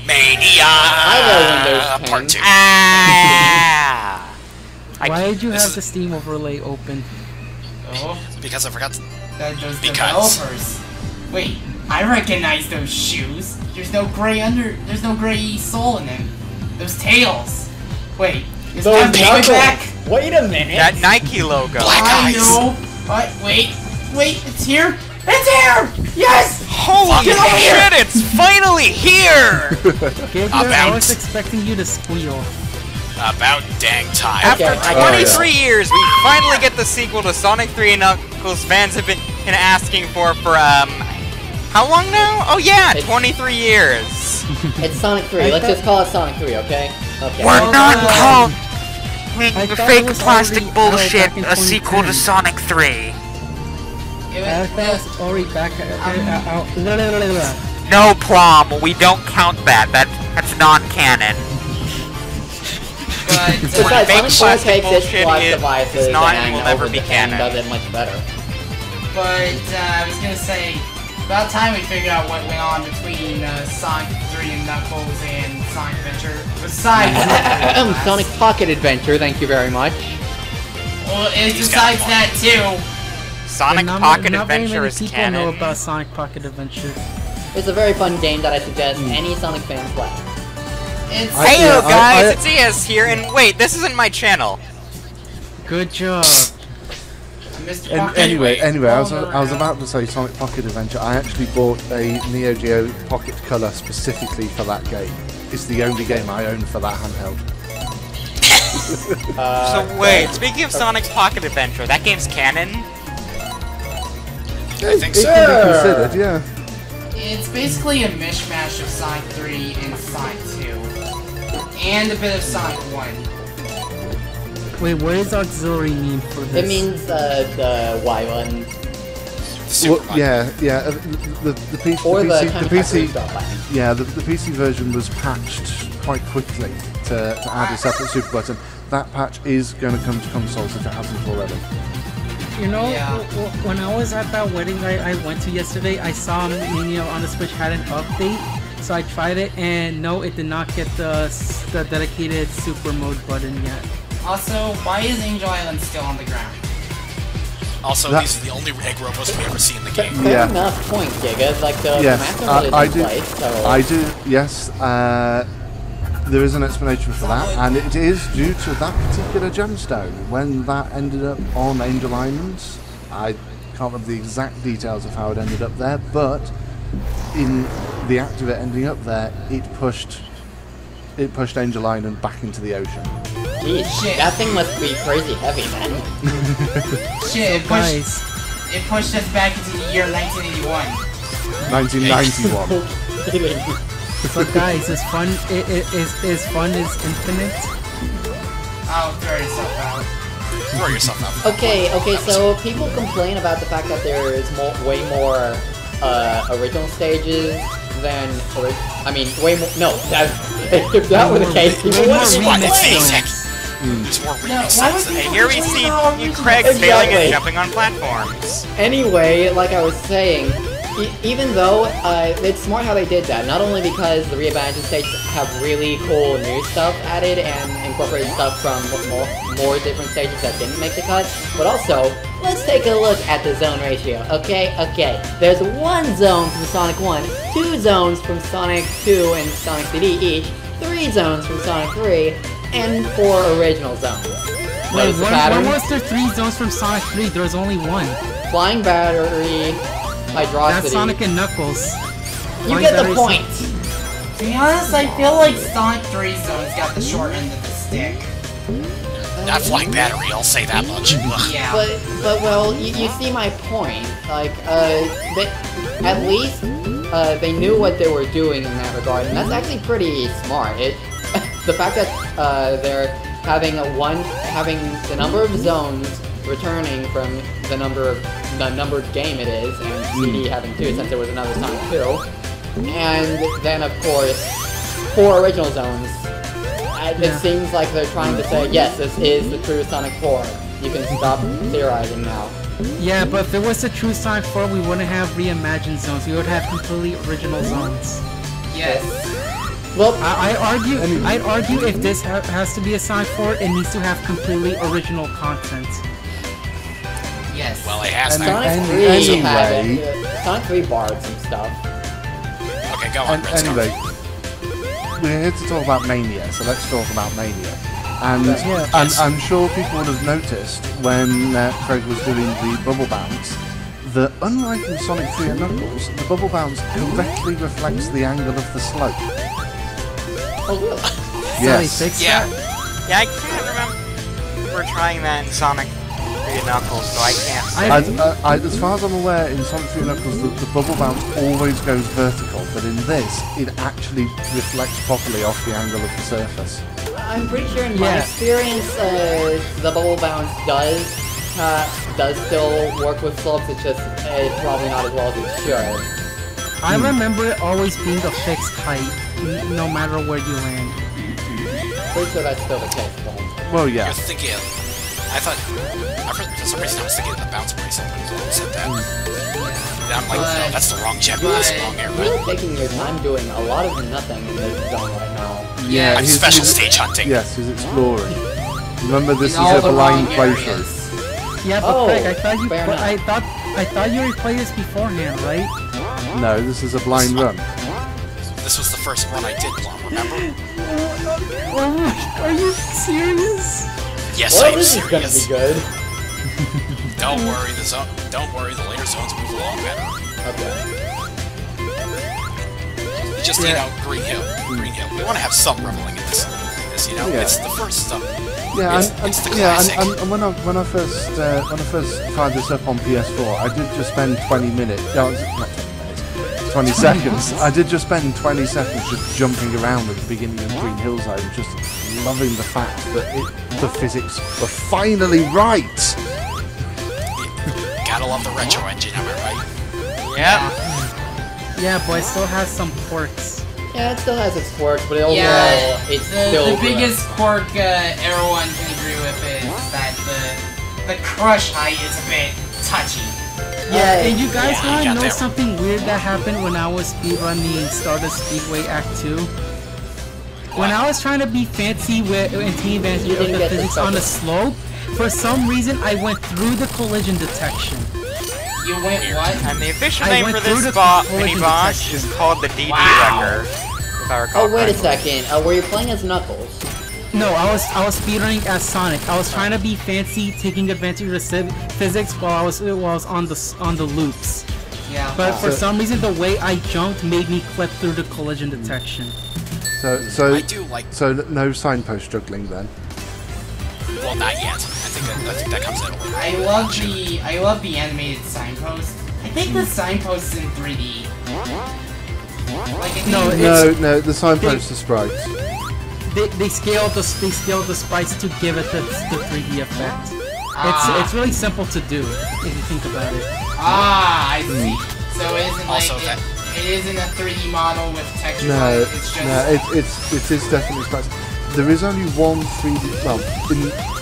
Mania! I know Windows 10. Why did you have the Steam overlay open? Oh, Because I forgot to... those developers. Wait, I recognize those shoes. There's no gray sole in them. Those tails. Wait, is that back? Wait a minute. That Nike logo. Black eyes. I know. What? Wait, it's here. It's here. Yes. Holy shit! It's finally here. I was expecting you to squeal. About dang time. After 23 years, we finally get the sequel to Sonic 3 and Knuckles fans have been asking for how long now? Oh yeah, 23 years. It's Sonic 3. Let's just call it Sonic 3, okay? Okay. We're not calling the fake plastic bullshit a sequel to Sonic 3. I thought it was already back. No, Plom, we don't count that. That's non-canon. But Besides, fake Sonic 4 takes its bullshit plus is devices not and and will never be canon. does it much better. But I was gonna say, about time we figured out what went on between Sonic 3 and Knuckles and Sonic Adventure. Besides Sonic Pocket Adventure, thank you very much. well, besides that too. Sonic Pocket Adventure is people canon. know about Sonic Pocket Adventure. It's a very fun game that I suggest any Sonic fan play. Heyo guys, it's ES here, and wait, this isn't my channel. Good job. Anyway, I was about to say Sonic Pocket Adventure. I actually bought a Neo Geo Pocket Color specifically for that game. It's the only game I own for that handheld. So wait, speaking of Sonic Pocket Adventure, that game's canon? I think It so. can be considered, yeah. It's basically a mishmash of Sonic 3 and Sonic 2. And a bit of Sonic 1. Wait, what does auxiliary mean for this? It means the Y one. Well, yeah. The PC version was patched quite quickly to add a separate super button. That patch is going to come to consoles if it hasn't already. You know, Yeah. when I was at that wedding I went to yesterday, I saw Mania on the Switch had an update, so I tried it, and no, it did not get the dedicated super mode button yet. Also, why is Angel Island still on the ground? Also, these are the only egg robots we ever see in the game. Fair enough point, Giga. Like the master mode I is in do. place, so... I do. Yes. There is an explanation for that, and it is due to that particular gemstone. When that ended up on Angel Island, I can't remember the exact details of how it ended up there, but in the act of it ending up there, it pushed Angel Island back into the ocean. Jeez, Shit. that thing must be crazy heavy, man. Shit, So it pushed us back into the year 1981. 1991. So guys, is fun is infinite? Oh, throw yourself out. Throw yourself out. Okay, so people complain about the fact that there is way more original stages than way more. No, if that were the case, people would It's more remixes. And here we see Kreg failing at jumping on platforms. Anyway, like I was saying, even though it's smart how they did that, not only because the reimagined stages have really cool new stuff added and incorporated stuff from more different stages that didn't make the cut, but also, let's take a look at the zone ratio, okay? There's one zone from Sonic 1, 2 zones from Sonic 2 and Sonic CD each, 3 zones from Sonic 3, and 4 original zones. Notice the pattern? Why was there 3 zones from Sonic 3? There was only 1. Flying Battery, Hydrocity. That's Sonic and Knuckles. You get the point! To be honest, I feel like Sonic 3 zones got the short end of the stick. Not Flying Battery, I'll say that much. Yeah. But well, you see my point. Like, at least they knew what they were doing in that regard, and that's actually pretty smart. The fact that they're having the number of zones returning from the numbered game it is, and CD having 2 since there was another Sonic 2, and then of course 4 original zones. It seems like they're trying to say, yes, this is the true Sonic 4. You can stop theorizing now. Yeah, but if it was a true Sonic 4, we wouldn't have reimagined zones. We would have completely original zones. Yes. Well, I'd argue if this has to be a Sonic 4, it needs to have completely original content. Yes. Well, it has to. Sonic 3 had Sonic 3 borrowed some stuff. Okay, go on, Red Anyway, we're here to talk about Mania, so let's talk about Mania. And I'm sure people would have noticed when Kreg was doing the bubble bounce that, unlike in Sonic 3 and Knuckles, the bubble bounce correctly reflects the angle of the slope. Oh, really? Yes. Yeah, I can't remember trying that in Sonic 3 and Knuckles, so I can't say. As far as I'm aware, in Sonic 3 and Knuckles, the bubble bounce always goes vertical, but in this, it actually reflects properly off the angle of the surface. I'm pretty sure in my experience, the bubble bounce does still work with slopes, it's just probably not as well as it should. I remember it always being a fixed height, no matter where you land. Pretty sure that's still the case, though. Well, yeah. You're thinking of, for some reason I was thinking of the bounce bracelet when you said that. And I'm like, no, that's the wrong gem, that's the wrong You're airbud. taking your time doing a lot of nothing in this zone right now. Yeah, I'm special stage hunting. Yes, he's exploring. Remember, this is a blind playthrough. Yeah, but Kreg, I thought you replayed this beforehand, right? No, this is a blind run. This was the first one I did, Plom, remember? Are you serious? Yes, Well, I am this is gonna serious. be good. Don't worry, the later zones move along better. Okay. You just need out Green Hill. We want to have some reveling in this, you know? Yeah. It's the first stuff. Yeah, it's the classic. and when I first tried this up on PS4, I did just spend 20 minutes. No, not 20 minutes. 20 seconds. I did just spend 20 seconds just jumping around at the beginning of Green Hill Zone, just loving the fact that the physics were finally right. Gotta love the retro engine, am I right? Yep. Yeah, but it still has some quirks. Yeah, it still has its quirks, but overall, it's still the biggest quirk everyone can agree with is that the crush height is a bit touchy. Yeah, and you guys Yeah, want you to got know that something weird that happened when I was speedrunning Stardust Speedway Act 2? When I was trying to be fancy and taking advantage of the physics on the slope, for some reason I went through the collision detection. You went what? And the official I name went for through this the mini-boss detection. is called the DD Wow. Wrecker, if I recall Oh, wait a correctly. second. Were you playing as Knuckles? No, I was speedrunning as Sonic. I was trying to be fancy, taking advantage of the physics while I was on the loops. Yeah. But for some reason, the way I jumped made me clip through the collision detection. So I do like. So no signpost juggling then. Well, not yet. I think that comes in a little. I love the animated signpost. I think the signpost is in 3D. Like it No, didn't- No, the signpost are sprites. They scaled the sprites to give it the 3D effect. It's really simple to do if you think about it. I see. So it isn't Also like that- it isn't a 3D model with textures on No, it. It's just it is definitely sprites. There is only one 3D. Well,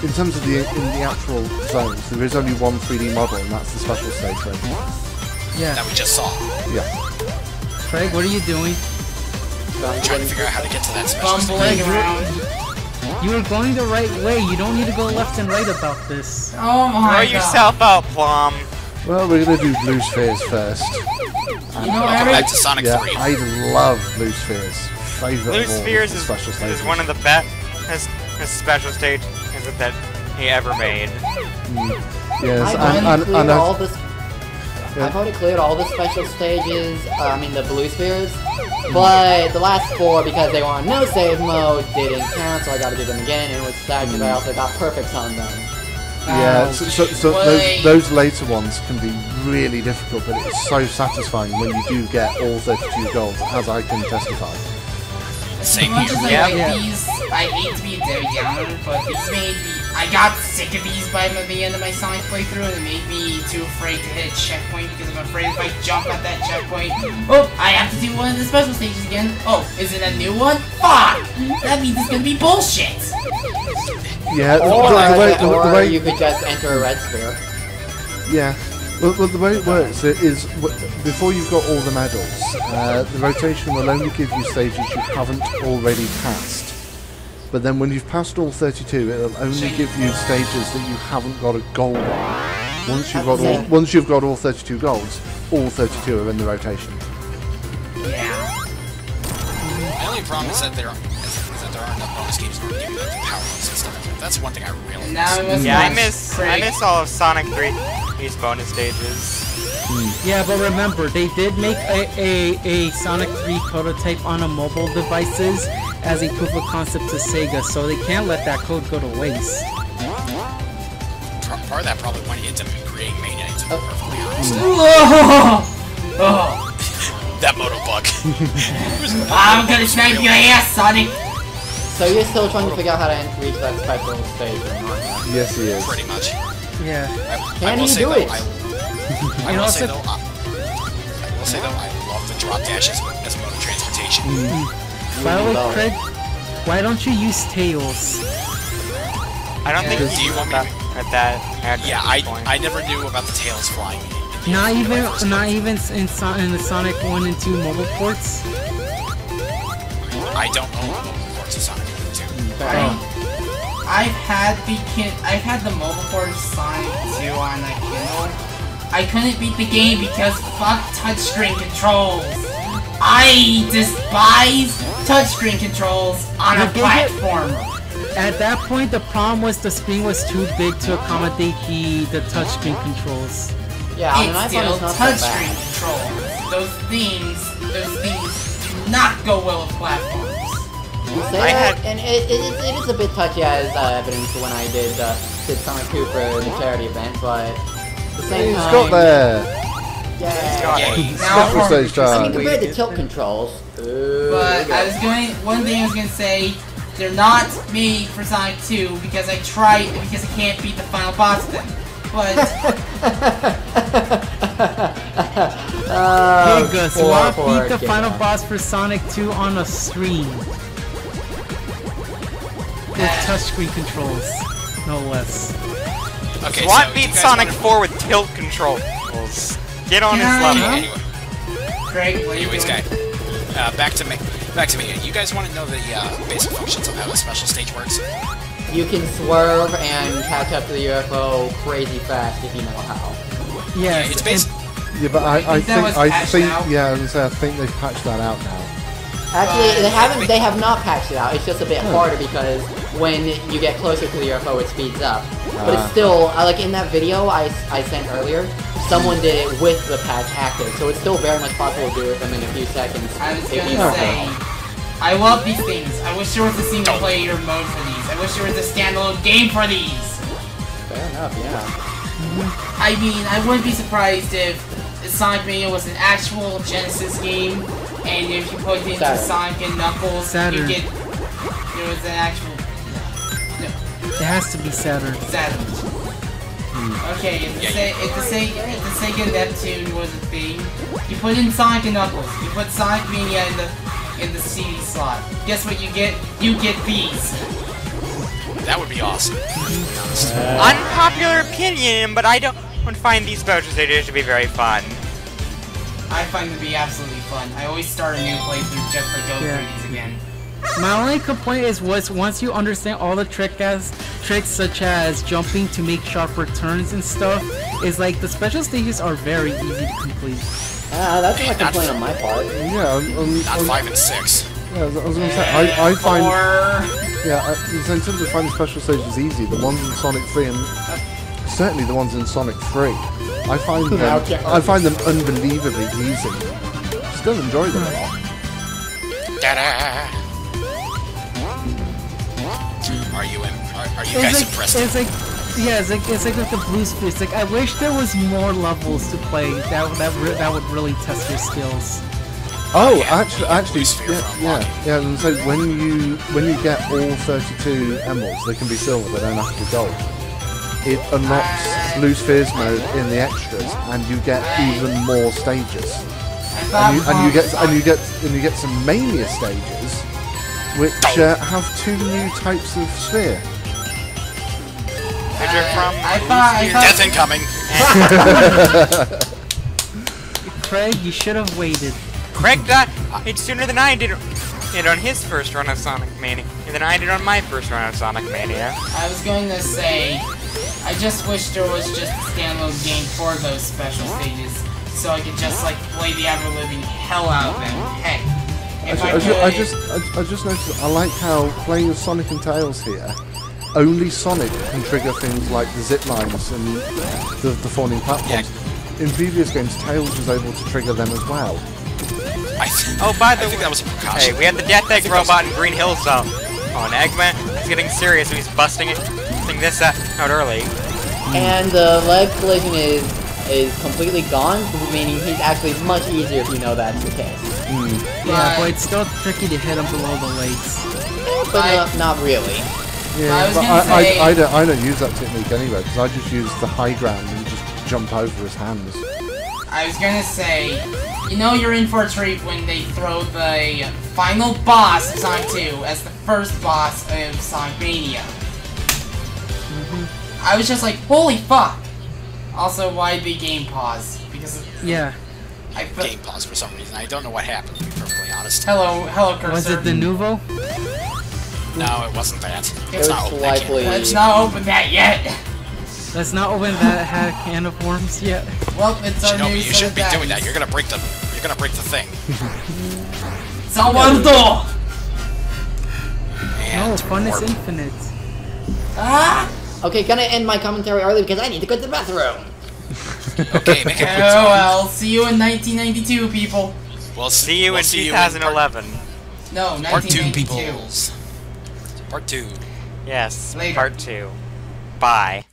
in terms of the actual zones, there is only one 3D model, and that's the special stage zone. Yeah. That we just saw. Yeah. Craig, what are you doing? I'm trying to figure out how to get to that special stage. bumbling around. You were going the right way. You don't need to go left and right about this. Oh my Throw god. yourself out, Plom. Well, we're gonna do blue spheres first. You know, Welcome Eric, back to Sonic Yeah, 3. I love blue spheres. Favorite Blue of all Spheres the is special stages. one of the best special stages that he ever made. Yes, I've and all the. I've already cleared all the special stages. I mean the blue spheres, but the last 4 because they were on no save mode didn't count, so I got to do them again. And it was sad because I also got perfects on them. yeah, so Wait. those later ones can be really difficult, but it's so satisfying when you do get all 32 golds, as I can testify. Same as much here. as I Yeah. like these, I hate to be a Debbie Downer, but these made me. I got sick of these by the end of my Sonic playthrough, and it made me too afraid to hit a checkpoint because I'm afraid if I jump at that checkpoint, oh, I have to do one of the special stages again. Oh, is it a new one? Fuck! That means it's gonna be bullshit. Yeah, Or the way, you could just enter a red sphere. yeah, Well, the way it works is before you've got all the medals, the rotation will only give you stages you haven't already passed. But then when you've passed all 32, it'll only give you stages that you haven't got a gold on. Once you've got all 32 golds, all 32 are in the rotation. Yeah. My only problem is that there aren't enough bonus games to give you like the power-ups and stuff like that. That's one thing I really miss. Yeah, I miss all of Sonic 3's bonus stages. Yeah, but remember, they did make a Sonic 3 prototype on a mobile devices as a proof of concept to Sega, so they can't let that code go to waste. Part of that probably went into creating Mania, to be perfectly honest. That moto bug. I'm gonna smack your ass, Sonic! So you're still trying to figure out how to reach that special stage or not? Yes, he is. Pretty much. Yeah. Can he do it? I will say though, I love the drop dash as mode of transportation. By the way, Kreg, why don't you use Tails? I don't think Do you want me to? at that. Yeah, I never knew about the tails flying. Not even in the Sonic 1 and 2 mobile ports? I don't own mobile ports of Sonic 1 and 2. I've had the mobile port of Sonic 2 on a Kindle. I couldn't beat the game because fuck touchscreen controls. I despise touchscreen controls on a platformer. At that point, the problem was the screen was too big to accommodate the touchscreen controls. Yeah, I mean, It's still touchscreen controls. Those things do not go well with platforms. You say that, and it is a bit touchy as evidence when I did Sonic 2 for the charity event, but at the same time... He's got there! Yeah! I mean, compared to tilt controls... But one thing I was gonna say, they're not made for Sonic 2 because I can't beat the final boss of them. But... Hey Gus, you want to beat the final boss for Sonic 2 on a stream. With touchscreen controls, no less. Okay, Swat beat Sonic 4 with tilt controls. Get on his level. Anyway. Kreg, what are you Anyways, doing? back to me. You guys want to know the basic functions of how a special stage works? You can swerve and catch up to the UFO crazy fast if you know how. Yes, it's basic. Yeah, but I think out? they've patched that out now. Actually, they have not patched it out. It's just a bit harder because when you get closer to the UFO, it speeds up. But it's still like in that video I sent earlier. Someone did it with the patch active, so it's still very much possible to do it in a few seconds. I was gonna say, I love these things. I wish there was a single player mode for these. I wish there was a standalone game for these. Fair enough, yeah. I mean, I wouldn't be surprised if Sonic Mania was an actual Genesis game, and if you put it into Sonic and Knuckles, you get there was an actual. No. It has to be Saturn. Saturn. Okay, if the Sega Neptune was a thing, you put in Sonic and Knuckles, you put Sonic Mania in the CD slot. Guess what you get? You get these. That would be awesome. Unpopular opinion, but I don't find these Bowser stages to be very fun. I find them to be absolutely fun. I always start a new playthrough just to go through these again. My only complaint is once you understand all the tricks such as jumping to make sharper turns and stuff, is like the special stages are very easy to complete. That's not a complaint on my part. Yeah, not 5 and 6. Yeah, I was gonna say, I find... Yeah, in terms of finding special stages easy, the ones in Sonic 3 and... certainly the ones in Sonic 3, I find them unbelievably easy. Still enjoy them a lot. Are you guys impressed? It's like with the blue sphere. It's like I wish there was more levels to play. That would really test your skills. Oh, actually, yeah. And so when you get all 32 emeralds, they can be silver. They don't have to be gold. It unlocks blue spheres mode in the extras, and you get even more stages. And you get some Mania stages, which have 2 new types of sphere. Which are from Death incoming. Kreg, you should have waited. Kreg died sooner than I did on his first run of Sonic Mania, and then I did on my first run of Sonic Mania. I was going to say, I just wish there was just a standalone game for those special stages, so I could just like play the ever-living hell out of them. Heck, if I just noticed. I like how playing with Sonic and Tails here. Only Sonic can trigger things like the zip lines and the falling platforms. Yeah. In previous games, Tails was able to trigger them as well. Oh, by the way, think that was a precaution. Hey, we had the Death Egg robot in Green Hill Zone. Oh, and Eggman is getting serious. He's busting this out early. And the leg collision is completely gone, meaning he's actually much easier if you know that's the case. Yeah, but it's still tricky to hit him below the legs. But not really. Yeah, but I don't use that technique anyway, because I just use the high ground and just jump over his hands. I was gonna say, you know you're in for a treat when they throw the final boss of Sonic 2 as the first boss of Sonic Mania. I was just like, holy fuck! Also, why the game pause? Because yeah, game pause for some reason. I don't know what happened, to be perfectly honest. Hello, cursor. Was it the Nouveau? No, it wasn't that. It was likely. Let's not open that yet. Let's not open that can of worms yet. Well, it's our new You set shouldn't of be doing baddies. that. You're gonna break the thing. Salvador! No, fun is infinite. Ah! Okay, gonna end my commentary early because I need to go to the bathroom. Okay, make it quick. Oh well, see you in 1992, people. We'll See you in 2011. No, Part 2, 1992. peoples. Part 2. Yes, Later. part 2. Bye.